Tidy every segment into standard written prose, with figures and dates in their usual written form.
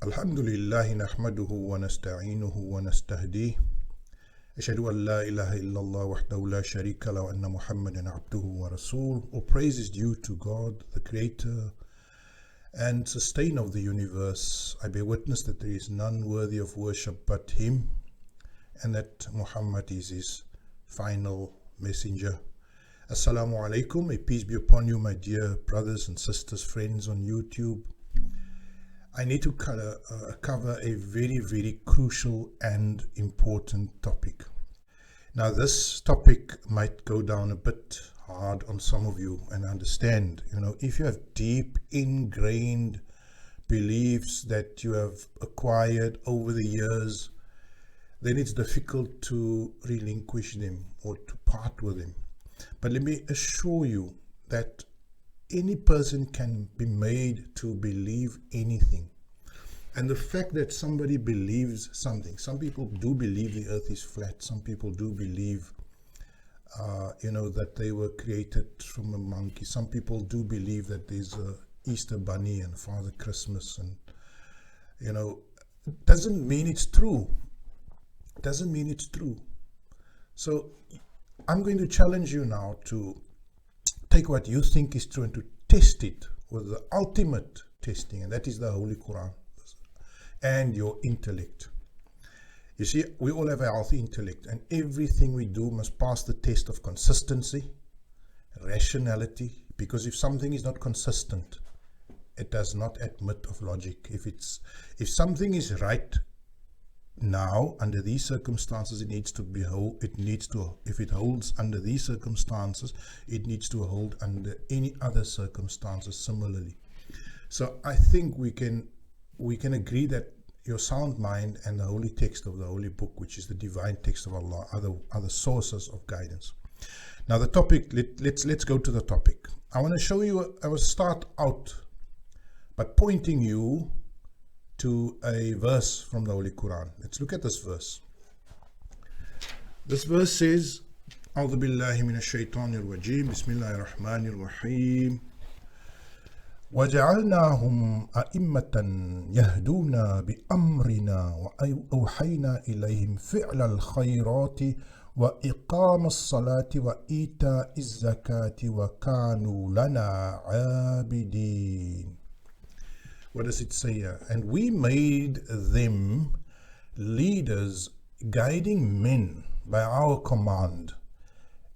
الحمد لله نحمده ونستعينه ونستهديه أشهد أن لا إله إلا الله وحده لا شريك له وأن محمدا عبده ورسوله. All praise is due to God, the Creator and Sustainer of the universe. I bear witness that there is none worthy of worship but Him, and that Muhammad is His final messenger. Assalamu alaikum, may peace be upon you, my dear brothers and sisters, friends on YouTube. I need to cover a very, very crucial and important topic. Now, this topic might go down a bit hard on some of you, and understand, if you have deep ingrained beliefs that you have acquired over the years, then it's difficult to relinquish them or to part with them. But let me assure you that any person can be made to believe anything. And the fact that somebody believes something, some people do believe the earth is flat, some people do believe, that they were created from a monkey, some people do believe that there's a Easter bunny and Father Christmas, and, doesn't mean it's true. Doesn't mean it's true. So I'm going to challenge you now to take what you think is true and to test it with the ultimate testing, and that is the Holy Quran and your intellect. You see, we all have a healthy intellect, and everything we do must pass the test of consistency, rationality, because if something is not consistent, it does not admit of logic. If something is right now under these circumstances, if it holds under these circumstances, it needs to hold under any other circumstances similarly. So I think we can agree that your sound mind and the holy text of the holy book, which is the divine text of Allah, are the sources of guidance. Now the topic, let's go to the topic. I want to show you, I will start out by pointing you to a verse from the Holy Quran. Let's look at this verse. This verse says, أعوذ بالله من الشيطان الرجيم بسم الله الرحمن الرحيم وجعلناهم أئمة يهدون بأمرنا وأوحينا إليهم فعل الخيرات وإقام الصلاة وإيتاء الزكاة وكانوا لنا عابدين. What does it say here? And we made them leaders, guiding men by our command,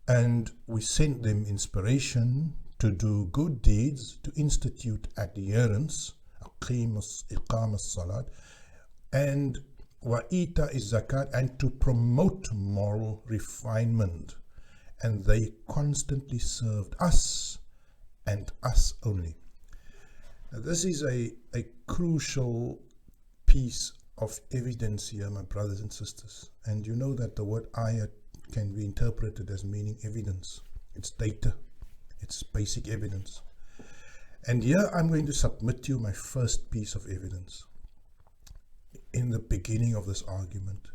and we sent them inspiration to do good deeds, to institute adherence, iqam salat, and wa'ita is zakat, and to promote moral refinement. And they constantly served us and us only. Now, this is a crucial piece of evidence here, my brothers and sisters. And you know that the word ayat can be interpreted as meaning evidence. It's data. It's basic evidence. And here I'm going to submit to you my first piece of evidence in the beginning of this argument.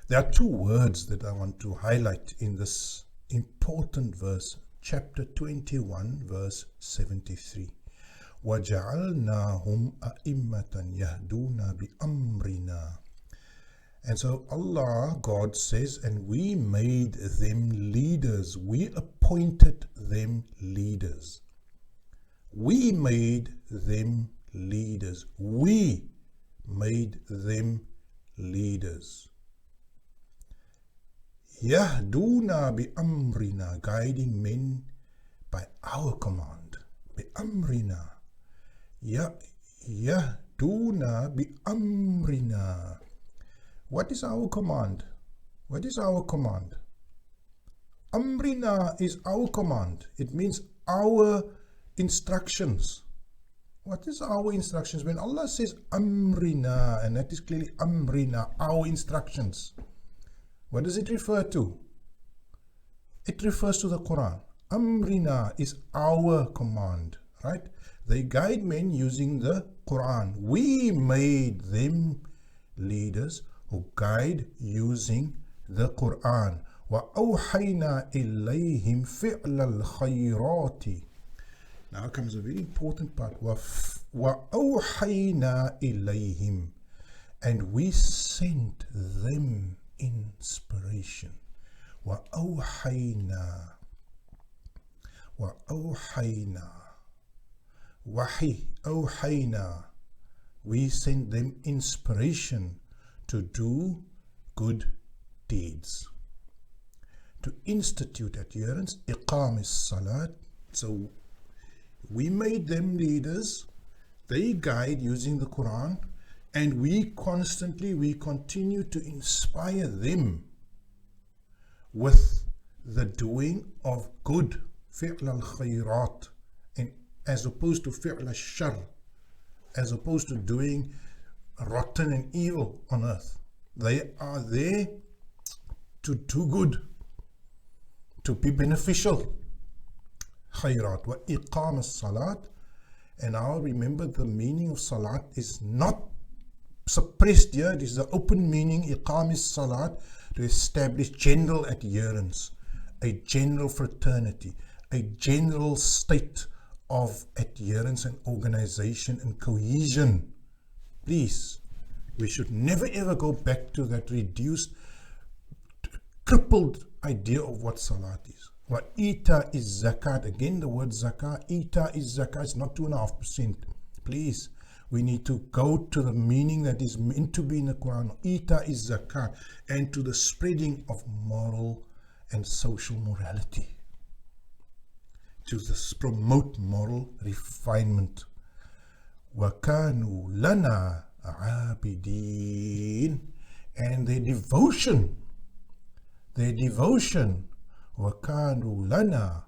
There are two words that I want to highlight in this important verse, chapter 21, verse 73. وَجَعَلْنَاهُمْ أَئِمَّةً يَهْدُونَ بِأَمْرِنَا. And so Allah, God says, and we made them leaders. We appointed them leaders. We made them leaders. We made them leaders. Yahduna bi amrina, guiding men by our command. Bi amrina. Yahduna bi amrina. What is our command? What is our command? Amrina is our command. It means our instructions. What is our instructions? When Allah says Amrina, and that is clearly Amrina, our instructions, what does it refer to? It refers to the Quran. Amrina is our command, right? They guide men using the Quran. We made them leaders who guide using the Quran. وَأَوْحَيْنَا إِلَيْهِمْ فِعْلَ الْخَيْرَاتِ. Now comes a very important part. وَأَوْحَيْنَا إِلَيْهِمْ, and we sent them inspiration. وَأَوْحَيْنَا Wahi, أوحينا, we sent them inspiration to do good deeds, to institute adherence, إقام الصلاة. So we made them leaders, they guide using the Quran, and we continue to inspire them with the doing of good, فعل الخيرات, and as opposed to فعل الشر, as opposed to doing rotten and evil on earth. They are there to do good, to be beneficial. Khayrat wa iqam as-salat. And now remember, the meaning of salat is not suppressed here. It is the open meaning, iqam as-salat, to establish general adherence, a general fraternity, a general state of adherence and organization and cohesion. Please, we should never ever go back to that reduced, crippled idea of what salat is. What ita is zakat. Again, the word zakat, ita is zakat, it's not 2.5%. Please, we need to go to the meaning that is meant to be in the Quran. Ita is zakat, and to the spreading of moral and social morality, to promote moral refinement. وَكَانُوا لَنَا عَابِدِينَ, and their devotion, وَكَانُوا لَنَا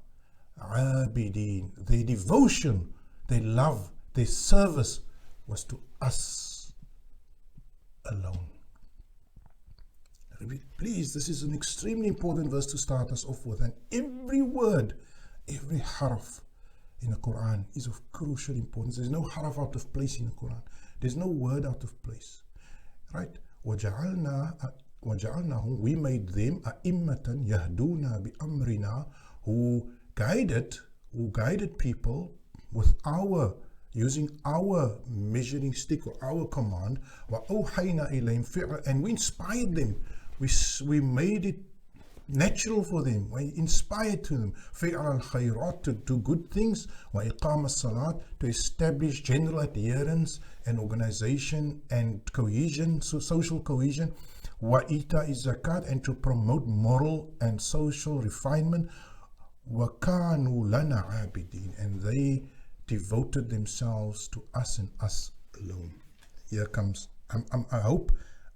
عَابِدِينَ, their devotion, their love, their service was to us alone. Please, this is an extremely important verse to start us off with, and every word, every harf in the Quran is of crucial importance. There's no harf out of place in the Quran. There's no word out of place. Right? وَجَعَلْنَاهُمْ, we made them أَئِمَّةً يَهْدُونَ بِأَمْرِنَا, who guided people with using our measuring stick or our command. وَأَوْحَيْنَا إِلَيْهِمْ فِعْلًا, and we inspired them. We made it natural for them. We inspired to them فِعْلَ الْخَيْرَاتِ, to do good things. وَإِقَامَ الصَّلَاةِ, to establish general adherence and organization and cohesion, so social cohesion. وَإِيتَاءِ الزَّكَاةِ, and to promote moral and social refinement. وَكَانُوا لَنَا عَابِدِينَ, and they devoted themselves to us and us alone. Here comes, I hope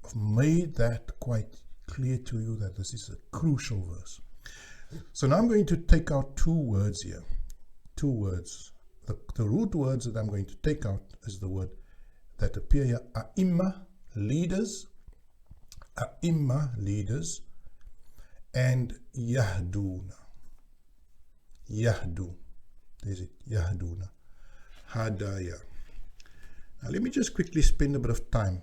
I've made that quite clear to you that this is a crucial verse. So now I'm going to take out two words here. Two words. The root words that I'm going to take out is the word that appear here, a'imma, leaders, and yahduna. Yahdu. There's it, yahduna. Hadaya. Now let me just quickly spend a bit of time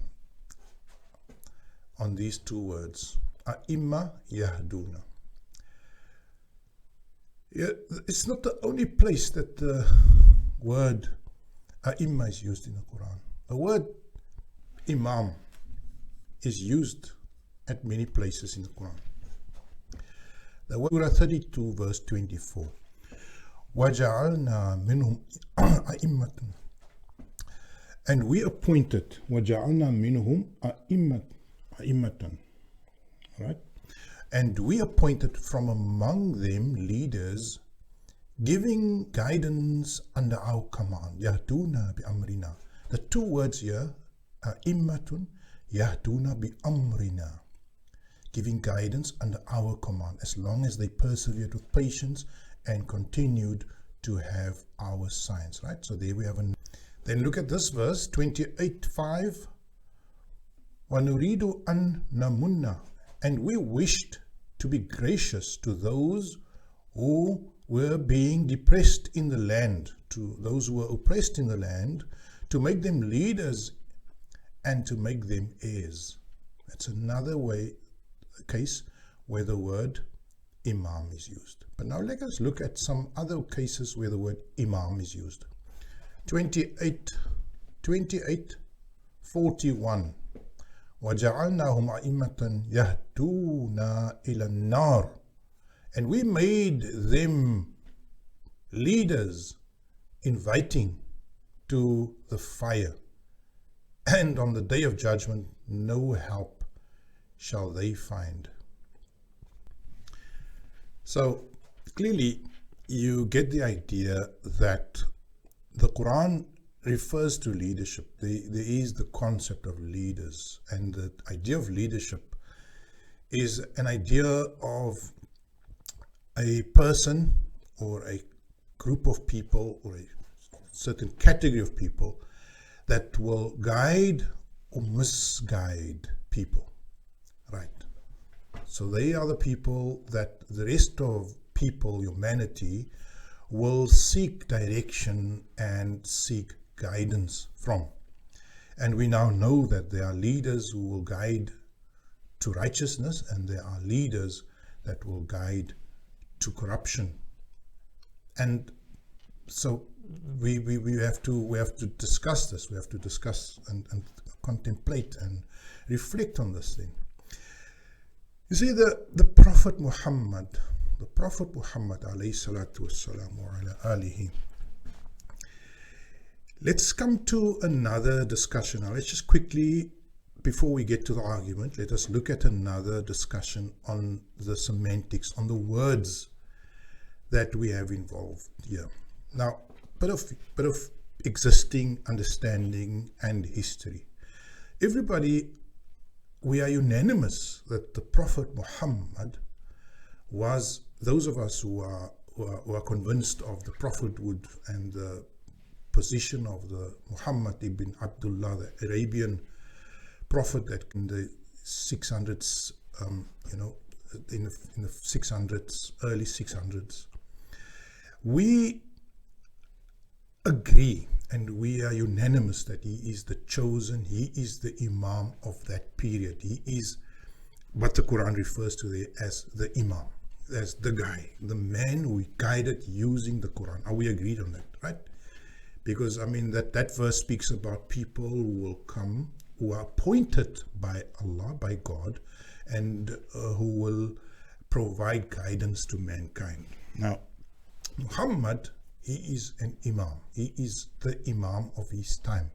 on these two words, a'imma, yahduna. It's not the only place that the word a'imma is used in the Quran. The word imam is used at many places in the Quran. The word Surah 32 verse 24. وَجَعَلْنَا مِنْهُمْ أَئِمَّةً, and we appointed, وَجَعَلْنَا مِنْهُمْ أَئِمَّةً, right? And we appointed from among them leaders, giving guidance under our command. يَهْدُونَ بِأَمْرِنَا. The two words here, أَئِمَّةٌ, يَهْدُونَ بِأَمْرِنَا, giving guidance under our command, as long as they persevered with patience and continued to have our signs, right? So there we have then look at this verse 28:5. وَنُرِيدُ أَن نَمُنَّ, and we wished to be gracious to those who were being depressed in the land, to those who were oppressed in the land, to make them leaders and to make them heirs. That's another case where the word imam is used. But now let us look at some other cases where the word imam is used. 28:41 وَجَعَلْنَاهُمْ أَئِمَّةً يَهْدُونَ إِلَى النَّارِ, and we made them leaders inviting to the fire, and on the day of judgment no help shall they find. So clearly you get the idea that the Quran refers to leadership. There is the concept of leaders, and the idea of leadership is an idea of a person or a group of people or a certain category of people that will guide or misguide people, right? So they are the people that the rest of people, humanity, will seek direction and seek guidance from. And we now know that there are leaders who will guide to righteousness, and there are leaders that will guide to corruption. And so we have to discuss this. We have to discuss and contemplate and reflect on this thing. You see, the Prophet Muhammad alayhi salatu wassalam wa ala alihi. Let's come to another discussion. Now let's just quickly, before we get to the argument, let us look at another discussion on the semantics, on the words that we have involved here. Now, bit of existing understanding and history. Everybody, we are unanimous that the Prophet Muhammad was, those of us who are convinced of the prophethood and the position of the Muhammad ibn Abdullah, the Arabian prophet that in the 600s, in the 600s, early 600s, we agree and we are unanimous that he is the chosen, he is the imam of that period. He is what the Quran refers to there as the imam, as the guy, the man who guided using the Quran. Are we agreed on that, right? Because I mean that verse speaks about people who will come, who are appointed by Allah, by God, and who will provide guidance to mankind. Now, Muhammad, he is an imam. He is the imam of his time,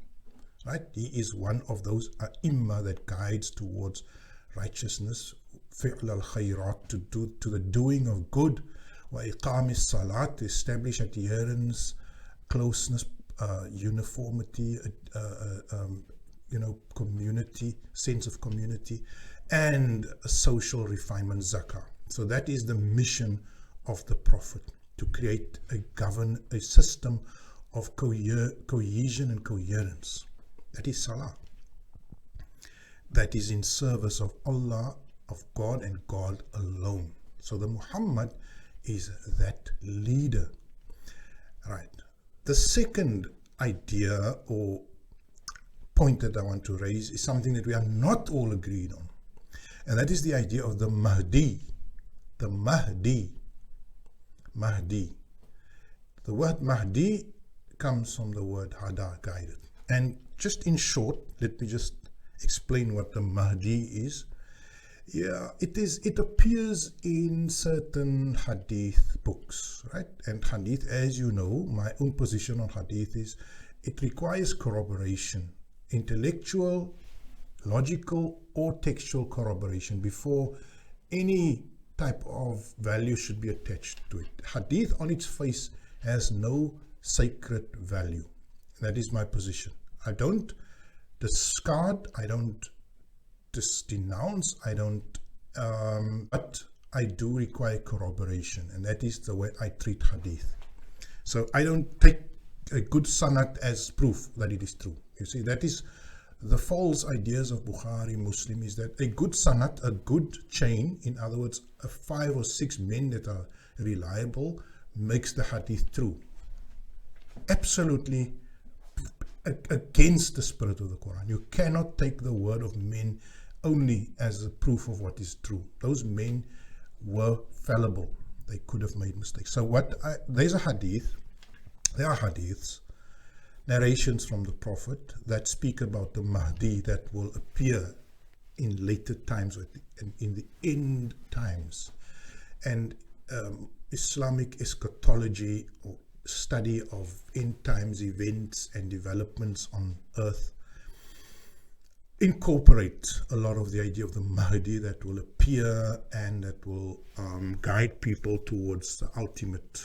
right? He is one of those ai-imma that guides towards righteousness, fi'l al-khayrat, to the doing of good, wa iqam salat, to establish adherence, closeness, uniformity, community, sense of community, and social refinement, zakah. So that is the mission of the Prophet, to create a system of cohesion and coherence. That is salah. That is in service of Allah, of God, and God alone. So the Muhammad is that leader. Right. The second idea or point that I want to raise is something that we are not all agreed on. And that is the idea of the Mahdi. The Mahdi. Mahdi. The word Mahdi comes from the word hada, guided. And just in short, let me just explain what the Mahdi is. Yeah, it appears in certain hadith books, right? And hadith, as you know, my own position on hadith is it requires corroboration, intellectual, logical, or textual corroboration before any type of value should be attached to it. Hadith on its face has no sacred value. That is my position. I don't discard, I don't denounce, I don't, but I do require corroboration, and that is the way I treat hadith. So I don't take a good sanad as proof that it is true. You see, that is the false ideas of Bukhari, Muslim, is that a good sanad, a good chain, in other words, 5 or 6 men that are reliable, makes the hadith true. Absolutely against the spirit of the Quran. You cannot take the word of men only as a proof of what is true. Those men were fallible. They could have made mistakes. So there are hadiths, narrations from the Prophet that speak about the Mahdi that will appear in later times, in the end times. And Islamic eschatology, or study of end times events and developments on earth, incorporate a lot of the idea of the Mahdi that will appear and that will guide people towards the ultimate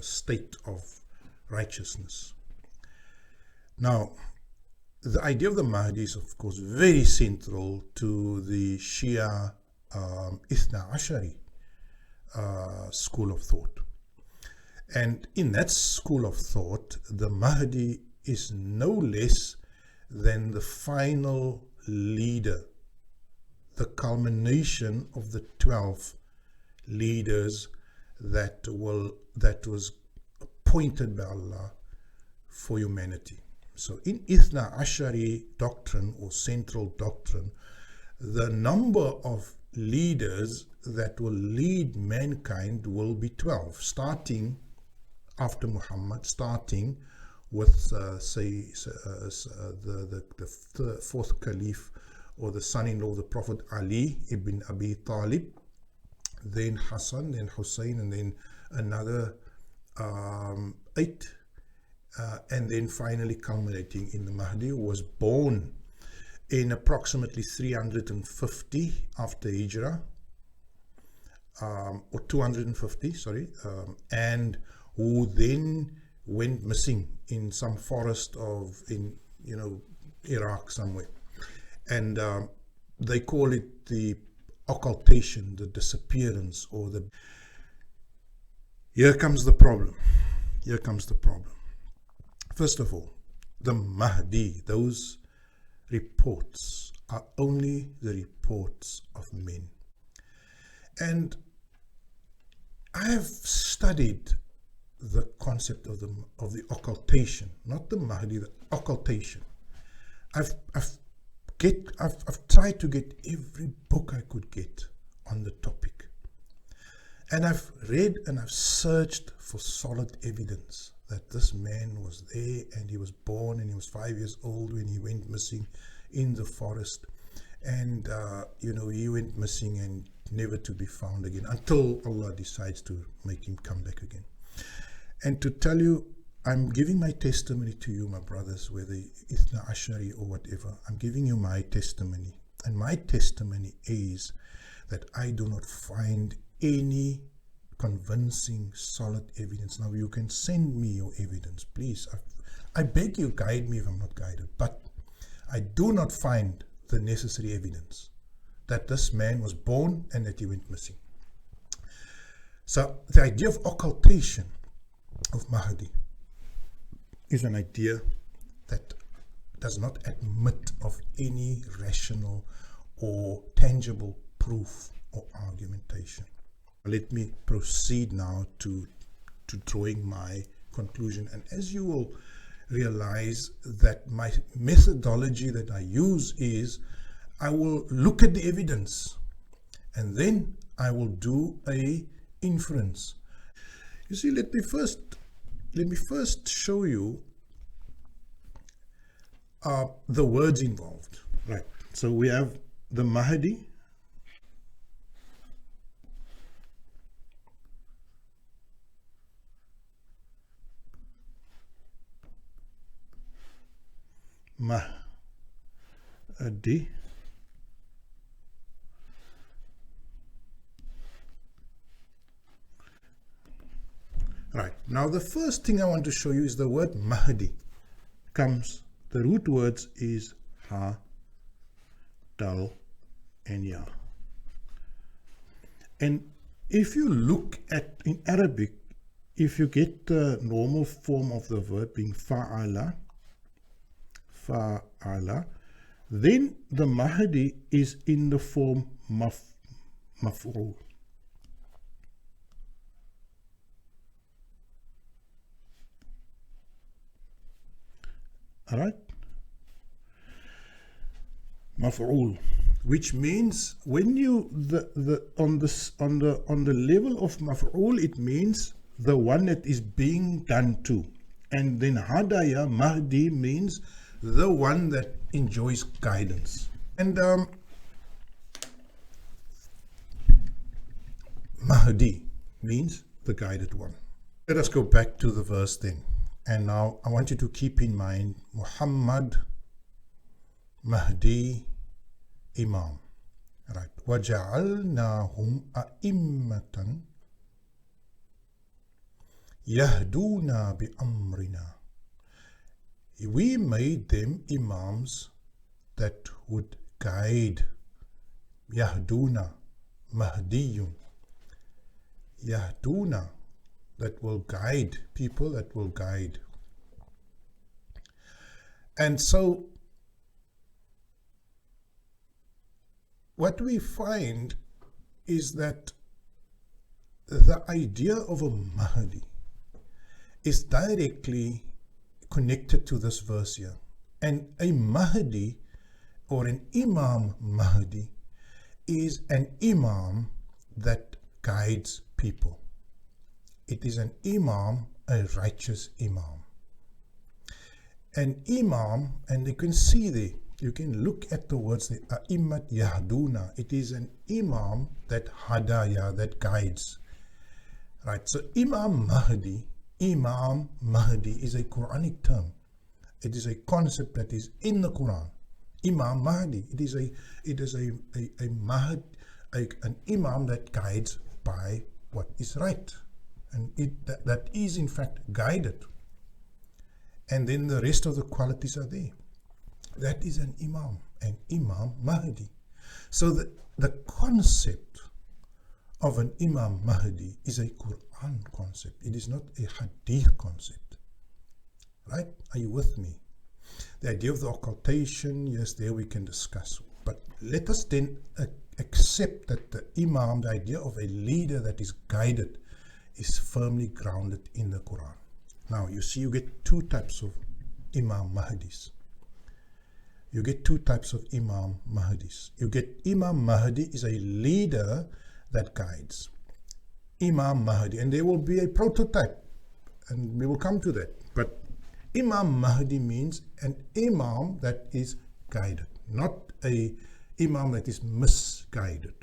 state of righteousness. Now, the idea of the Mahdi is, of course, very central to the Shia Ithna Ashari school of thought. And in that school of thought, the Mahdi is no less than the final leader, the culmination of the 12 leaders that was appointed by Allah for humanity. So in Ithna Ashari doctrine, or central doctrine, the number of leaders that will lead mankind will be 12, starting after Muhammad, starting with the fourth caliph, or the son-in-law of the Prophet, Ali ibn Abi Talib, then Hassan, then Hussein, and then another 8, and then finally culminating in the Mahdi, who was born in approximately 350 after Hijrah, or 250, sorry, and who then went missing in some forest in Iraq somewhere. And they call it the occultation, the disappearance, or the... Here comes the problem. Here comes the problem. First of all, the Mahdi, those reports are only the reports of men. And I have studied the concept of the occultation, not the Mahdi, the occultation. I've tried to get every book I could get on the topic, and I've read and I've searched for solid evidence that this man was there, and he was born, and he was 5 years old when he went missing in the forest, and he went missing and never to be found again until Allah decides to make him come back again. And to tell you, I'm giving my testimony to you, my brothers, whether Ithna Ashari or whatever. I'm giving you my testimony. And my testimony is that I do not find any convincing, solid evidence. Now, you can send me your evidence, please. I beg you, guide me if I'm not guided. But I do not find the necessary evidence that this man was born and that he went missing. So the idea of occultation of Mahdi is an idea that does not admit of any rational or tangible proof or argumentation. Let me proceed now to drawing my conclusion. And as you will realize, that my methodology that I use is, I will look at the evidence and then I will do a inference. You see, let me first show you the words involved. Right. So we have the Mahdi, Mahdi, right. Now the first thing I want to show you is the word Mahdi. The root words is Ha, Dal, and Ya. And if you look at, in Arabic, if you get the normal form of the verb being fa'ala, then the Mahdi is in the form maf'ul. Alright? Maf'ul. which means when you on the level of maf'ul, it means the one that is being done to. And then hadaya, Mahdi, means the one that enjoys guidance. And Mahdi means the guided one. Let us go back to the verse then. And now I want you to keep in mind Muhammad, Mahdi, Imam. Right. وَجَعَلْنَاهُمْ أَئِمَّةً يَهْدُونَ بِأَمْرِنَا. We made them imams that would guide. Yahduna, Mahdiyun. Yahduna, that will guide, people that will guide. And so what we find is that the idea of a Mahdi is directly connected to this verse here. And a Mahdi, or an Imam Mahdi, is an Imam that guides people. It is an Imam, a righteous Imam. An Imam, and you can see there, you can look at the words there, A'immat Yahduna. It is an Imam that hadaya, that guides. Right, so Imam Mahdi is a Quranic term. It is a concept that is in the Quran. Imam Mahdi, it is an Imam that guides by what is right. And that is in fact guided. And then the rest of the qualities are there. That is an Imam Mahdi. So the concept of an Imam Mahdi is a Quran concept. It is not a Hadith concept. Right? Are you with me? The idea of the occultation, yes, there we can discuss. But let us then accept that the Imam, the idea of a leader that is guided, is firmly grounded in the Quran. Now, you see, you get two types of Imam Mahdis. You get two types of Imam Mahdis. You get Imam Mahdi is a leader that guides. Imam Mahdi, and there will be a prototype, and we will come to that. But Imam Mahdi means an Imam that is guided, not a Imam that is misguided.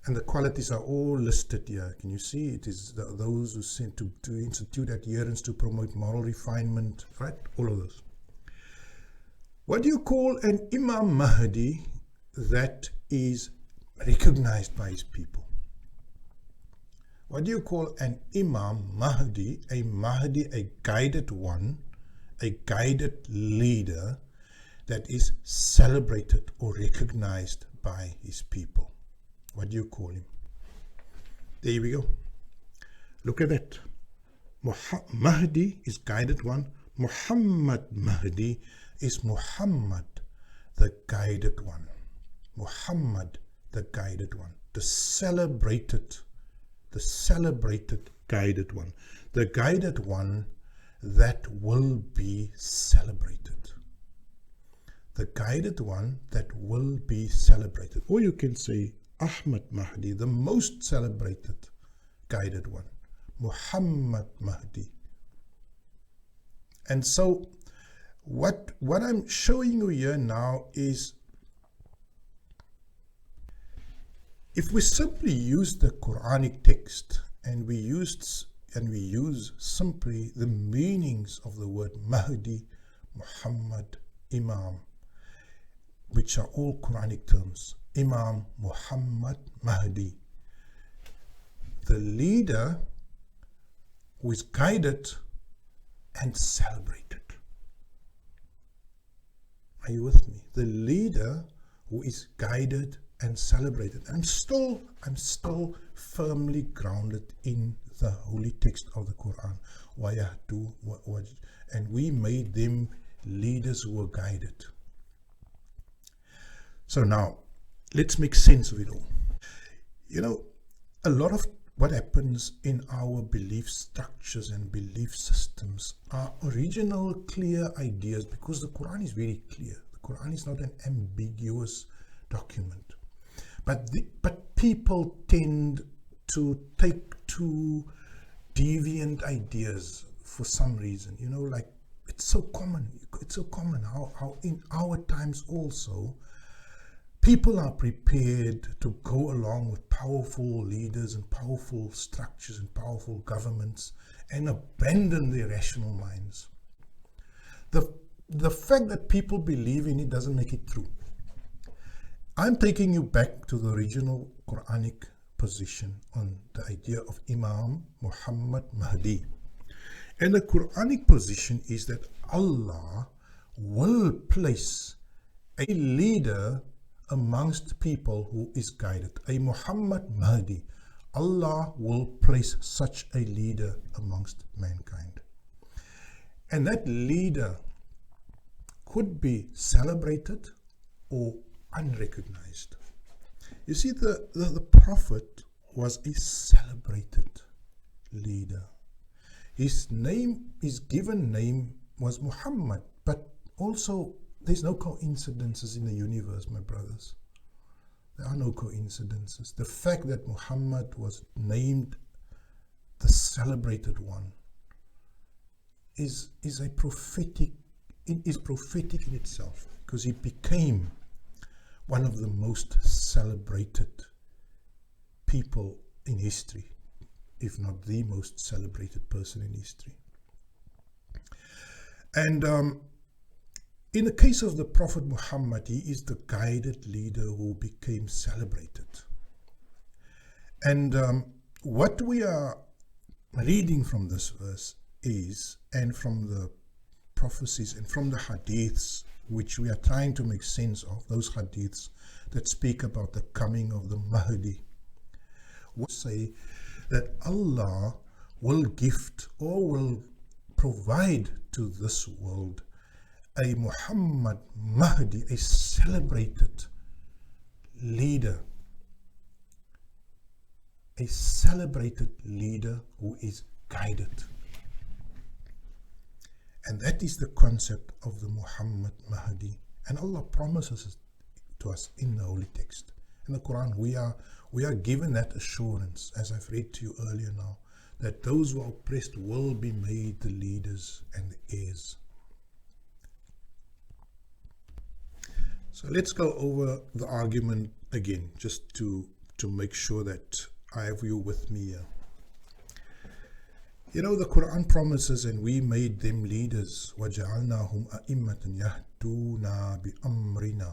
And the qualities are all listed here. Can you see? It is those who sent to institute adherence, to promote moral refinement, right? All of those. What do you call an Imam Mahdi that is recognized by his people? What do you call an Imam Mahdi? A Mahdi, a guided one, a guided leader that is celebrated or recognized by his people. What do you call him? There we go. Look at that. Mahdi is guided one. Muhammad Mahdi is Muhammad, the guided one. Muhammad, the guided one. The celebrated guided one. The guided one that will be celebrated. The guided one that will be celebrated. Or you can say Ahmad Mahdi, the most celebrated guided one. Muhammad Mahdi. And so what I'm showing you here now is, if we simply use the Quranic text and we use simply the meanings of the word Mahdi, Muhammad, Imam, which are all Quranic terms, Imam, Muhammad, Mahdi, the leader who is guided and celebrated. Are you with me? The leader who is guided and celebrated. I'm still firmly grounded in the holy text of the Quran. And we made them leaders who were guided. So now, let's make sense of it all. You know, a lot of what happens in our belief structures and belief systems are original clear ideas, because the Quran is very clear. The Quran is not an ambiguous document. But people tend to take to deviant ideas for some reason, like it's so common. It's so common how in our times also people are prepared to go along with powerful leaders and powerful structures and powerful governments and abandon their rational minds. The fact that people believe in it doesn't make it true. I'm taking you back to the original Quranic position on the idea of Imam Muhammad Mahdi. And the Quranic position is that Allah will place a leader amongst people who is guided. A Muhammad Mahdi. Allah will place such a leader amongst mankind. And that leader could be celebrated or unrecognized. You see, the Prophet was a celebrated leader. His given name was Muhammad, but also there's no coincidences in the universe, my brothers. There are no coincidences. The fact that Muhammad was named the celebrated one is prophetic in itself, because he became one of the most celebrated people in history, if not the most celebrated person in history. And in the case of the Prophet Muhammad, he is the guided leader who became celebrated. And what we are reading from this verse is, and from the prophecies and from the hadiths, which we are trying to make sense of, those hadiths that speak about the coming of the Mahdi, we say that Allah will gift or will provide to this world a Muhammad Mahdi, a celebrated leader, a celebrated leader who is guided. And that is the concept of the Muhammad Mahdi. And Allah promises it to us in the Holy Text. In the Quran, we are given that assurance, as I've read to you earlier now, that those who are oppressed will be made the leaders and the heirs. So let's go over the argument again, just to make sure that I have you with me here. You know, the Quran promises, and we made them leaders. وَجَعَلْنَاهُمْ أَئِمَّةً يَهْدُونَ بِأَمْرِنَا.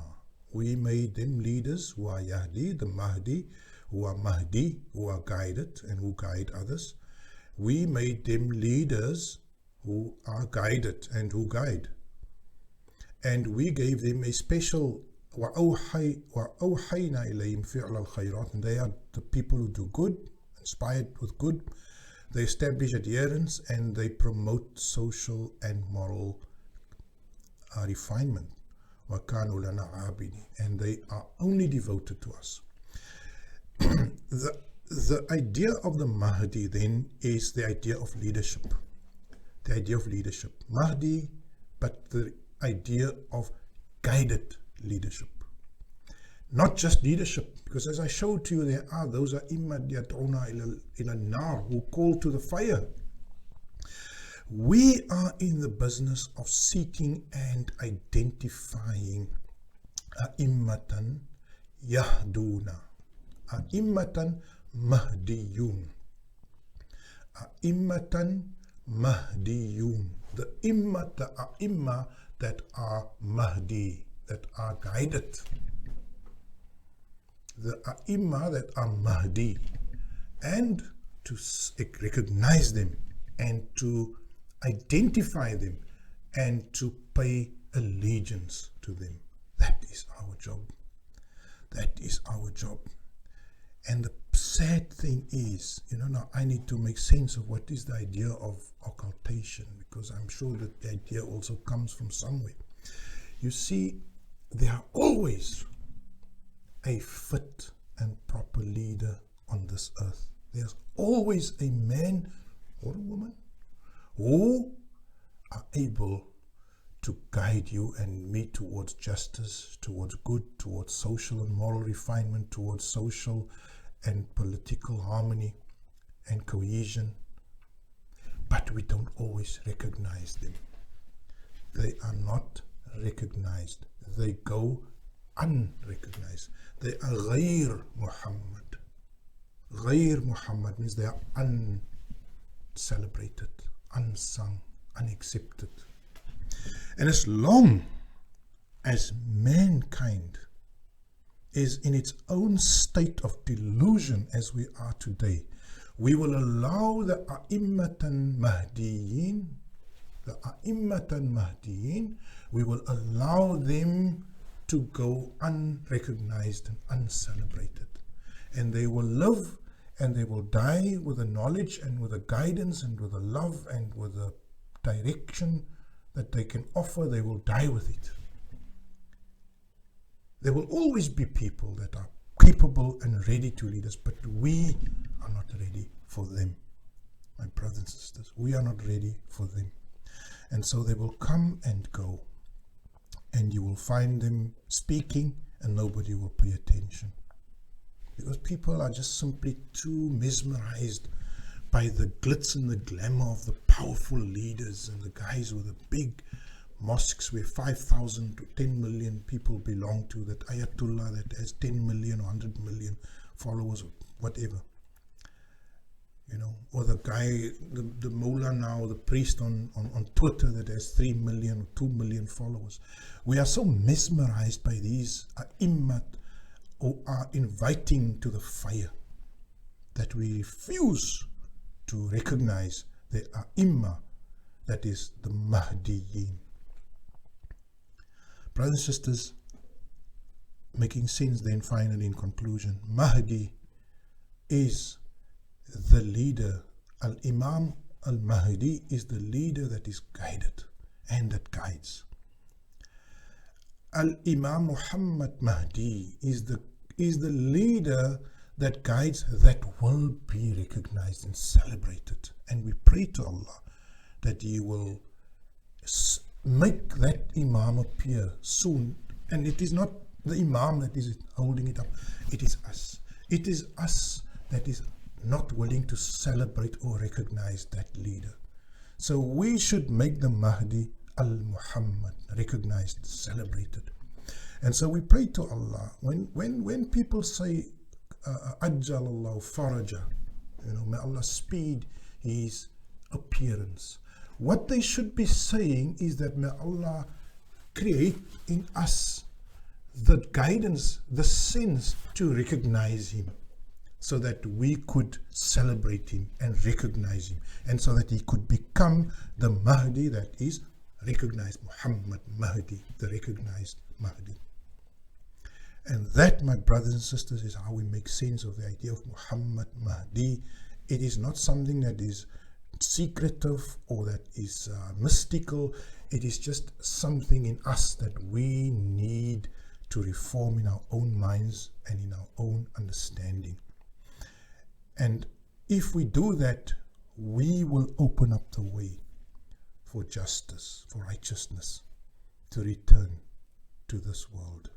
We made them leaders who are Yahdi, the Mahdi, who are Mahdi, who are guided and who guide others. We made them leaders who are guided and who guide. And we gave them a special وَأَوْحَيْنَا إِلَيْهِمْ فِعْلَ الْخَيْرَاتِ. And they are the people who do good, inspired with good. They establish adherence and they promote social and moral refinement. وَكَانُوا لَنَا عَابِدِينَ. And they are only devoted to us. The idea of the Mahdi then is the idea of leadership. The idea of leadership. Mahdi, but the idea of guided leadership. Not just leadership, because as I showed to you, there are those imam yad'una ila nar, who call to the fire. We are in the business of seeking and identifying a'immatan yahduna, a'immatan mahdiyun, a'immatan mahdiyun, the a'imma that are Mahdi, that are guided, the a'imma that are Mahdi, and to recognize them and to identify them and to pay allegiance to them. That is our job. That is our job. And the sad thing is, now I need to make sense of what is the idea of occultation, because I'm sure that the idea also comes from somewhere. You see, there are always a fit and proper leader on this earth. There's always a man or a woman who are able to guide you and me towards justice, towards good, towards social and moral refinement, towards social and political harmony and cohesion. But we don't always recognize them. They are not recognized. They go unrecognized. They are غير Muhammad. غير Muhammad means they are uncelebrated, unsung, unaccepted. And as long as mankind is in its own state of delusion as we are today, we will allow the A'immatan Mahdiyin, we will allow them to go unrecognized and uncelebrated. And they will live and they will die with the knowledge and with the guidance and with the love and with the direction that they can offer. They will die with it. There will always be people that are capable and ready to lead us, but we are not ready for them. My brothers and sisters, we are not ready for them. And so they will come and go, and you will find them speaking and nobody will pay attention, because people are just simply too mesmerized by the glitz and the glamour of the powerful leaders and the guys with the big mosques where 5,000 to 10 million people belong to, that Ayatollah that has 10 million or 100 million followers or whatever, you know, or the guy, the mullah now, the priest on Twitter that has 3 million or 2 million followers. We are so mesmerized by these a'immat who are inviting to the fire that we refuse to recognize the a'imma, that is the Mahdiyin. Brothers and sisters, making sense then finally in conclusion, Mahdi is the leader. Al-Imam al-Mahdi is the leader that is guided and that guides. Al-Imam Muhammad Mahdi is the leader that guides, that will be recognized and celebrated. And we pray to Allah that He will make that Imam appear soon. And it is not the Imam that is holding it up. It is us. It is us that is not willing to celebrate or recognize that leader. So we should make the Mahdi al-Muhammad recognized, celebrated. And so we pray to Allah, when people say Ajjalallahu faraja, you know, may Allah speed His appearance, what they should be saying is that may Allah create in us the guidance, the sense to recognize Him, so that we could celebrate Him and recognize Him, and so that He could become the Mahdi that is recognized, Muhammad Mahdi, the recognized Mahdi. And that, my brothers and sisters, is how we make sense of the idea of Muhammad Mahdi. It is not something that is secretive or that is mystical. It is just something in us that we need to reform in our own minds and in our own understanding. And if we do that, we will open up the way for justice, for righteousness to return to this world.